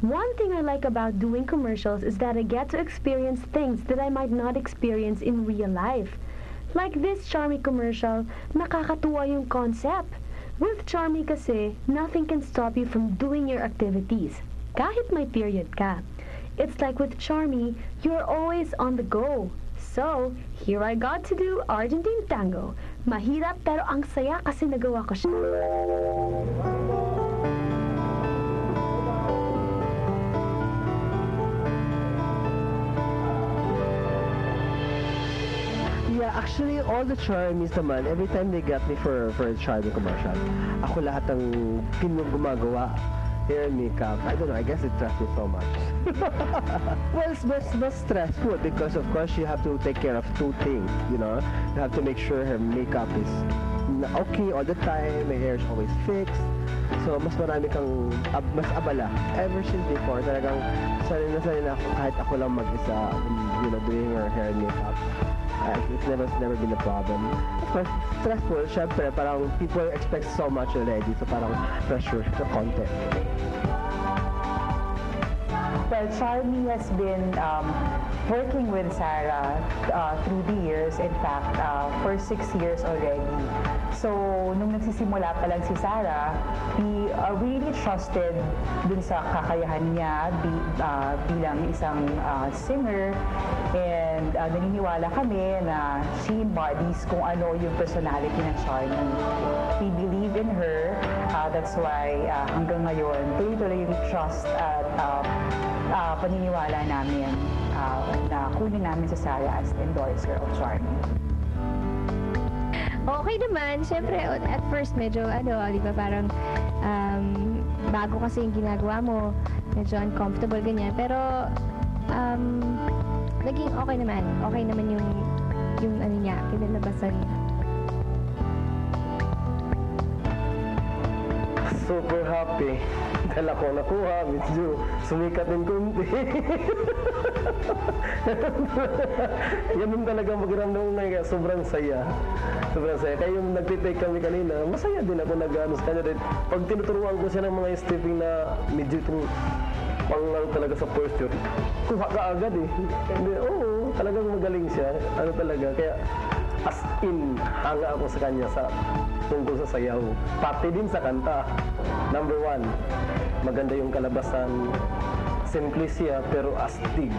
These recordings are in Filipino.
One thing I like about doing commercials is that I get to experience things that I might not experience in real life. Like this Charmy commercial, nakakatuwa yung concept. With Charmy kasi, nothing can stop you from doing your activities. Kahit may period ka. It's like with Charmy, you're always on the go. So, here I got to do Argentine tango. Mahirap pero ang saya kasi nagawa ko siya. Yeah, actually, all the Charmies naman, every time they got me for a Charmy commercial, ako lahat ng gumagawa. Hair and makeup. I don't know, I guess it stressed me so much. Well, it's not stressful because of course you have to take care of two things, you know. You have to make sure her makeup is okay all the time, my hair is always fixed. So, mas marami kang, mas abala. Ever since before, talagang sanay na ako, kahit ako lang mag-isa, you know, doing her hair and makeup. It's never been a problem. Of course, stressful, syempre, parang people expect so much already, so parang pressure sa content. Well, Charmy has been working with Sarah through the years, in fact, for 6 years already. So, nung nagsisimula pa lang si Sarah, we really trusted dun sa kakayahan niya bilang isang singer, and naniniwala kami na she embodies kung ano yung personality ng Charmy. We believe in her, that's why hanggang ngayon, tuloy-tuloy yung trust at paniniwala namin na kunin namin si Sarah as endorser of Charmy. Okay naman, syempre at first medyo di ba parang bago kasi yung ginagawa mo, medyo uncomfortable ganyan, pero naging okay naman yung ano niya, kinalabasan niya. Super happy. Dahil ako nakuha, medyo sumikat ng kunti. Ganun talaga magramdam na sobrang saya. Sobrang saya. Kaya yung nagtitake kami kanina, masaya din ako nag-ano sa kanya. Pag tinuturuan ko siya ng mga stepping na medyo itong panglang talaga sa posture, kuha ka agad eh. Hindi, oo, talagang magaling siya. Ano talaga, kaya as in, hanga ako sa kanya sa tungkol sa sayaw. Pati din sa kanta. Number 1, maganda yung kalabasan. Simple siya, pero astig.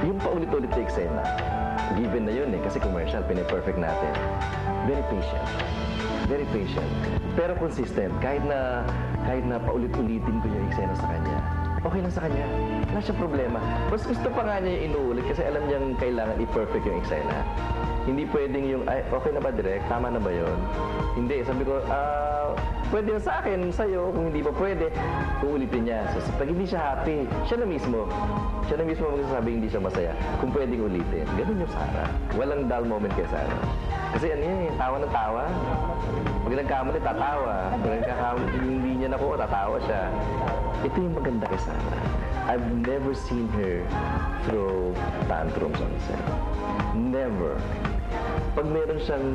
Yung paulit-ulit na eksena, given na yun kasi commercial, piniperfect natin. Very patient. Very patient. Pero consistent. Kahit na paulit-ulitin ko yung eksena sa kanya, okay lang sa kanya. Wala siyang problema. Mas gusto pa nga niya yung inuulit kasi alam niyang kailangan i-perfect yung eksena. Hindi pwedeng yung, ay, okay na ba direct? Tama na ba yun? Hindi. Sabi ko, pwede na sa akin, sa'yo. Kung hindi pa pwede, uulitin niya. So, pag hindi siya happy, siya na mismo magsasabi hindi siya masaya. Kung pwedeng ulitin. Ganun yung Sarah. Walang dull moment kay Sarah. Kasi ano yun, tawa ng tawa. Pag nagkamali, tatawa. Pag nagkakamali, hindi niya nakuha, tatawa siya. Ito yung maganda kay Sarah. I've never seen her throw tantrums on set. Never. Pag meron siyang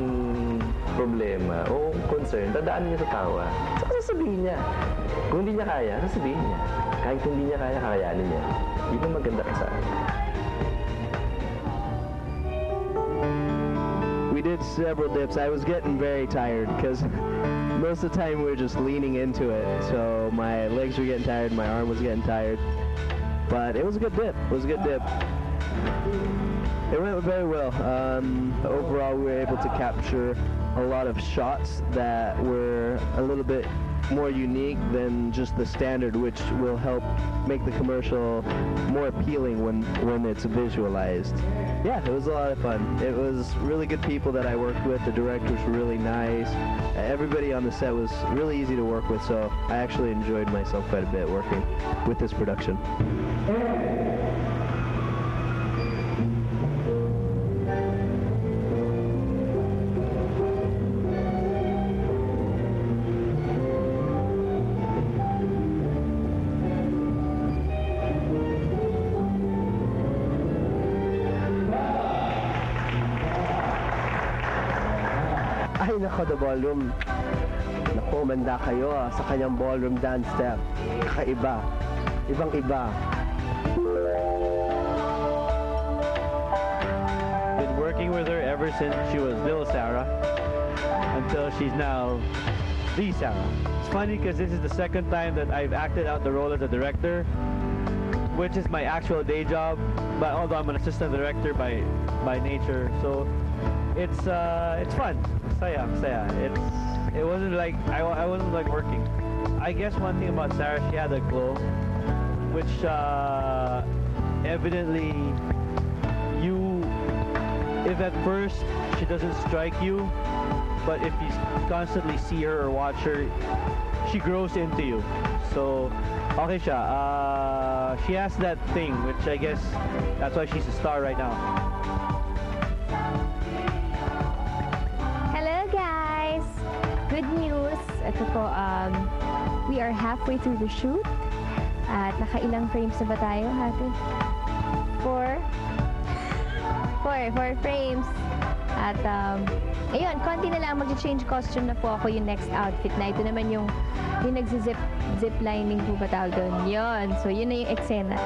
problema o concern, dadaan niya sa tawa. Saka sasabihin niya. Kung hindi niya kaya, sasabihin niya. Kahit hindi niya kaya, kakayanin niya. Yun ang maganda kay Sarah. We did several dips. I was getting very tired because most of the time we were just leaning into it. So my legs were getting tired, my arm was getting tired. But it was a good dip. It was a good dip. It went very well. Overall, we were able to capture a lot of shots that were a little bit more unique than just the standard, which will help make the commercial more appealing when it's visualized. Yeah, it was a lot of fun. It was really good people that I worked with. The directors were really nice. Everybody on the set was really easy to work with, so I actually enjoyed myself quite a bit working with this production. Nako, the ballroom. Naku, manda kayo sa kanyang ballroom dance step. Kakaiba. Ibang-iba. Been working with her ever since she was little Sarah until she's now the Sarah. It's funny because this is the second time that I've acted out the role as a director, which is my actual day job, but although I'm an assistant director by nature, so it's fun. Saya. It wasn't like I wasn't like working. I guess one thing about Sarah, she had a glow, which evidently if at first she doesn't strike you, but if you constantly see her or watch her, she grows into you. So okay siya. She has that thing, which I guess that's why she's a star right now. Hello guys! Good news! Ito po, we are halfway through the shoot. At nakailang frames na ba tayo, Hati? 4 frames. At ayun, konti na lang mag-change costume na po ako yung next outfit na. Ito naman yung nagzi-zip lining po ba tawag doon. Yun. So, yun na yung eksena.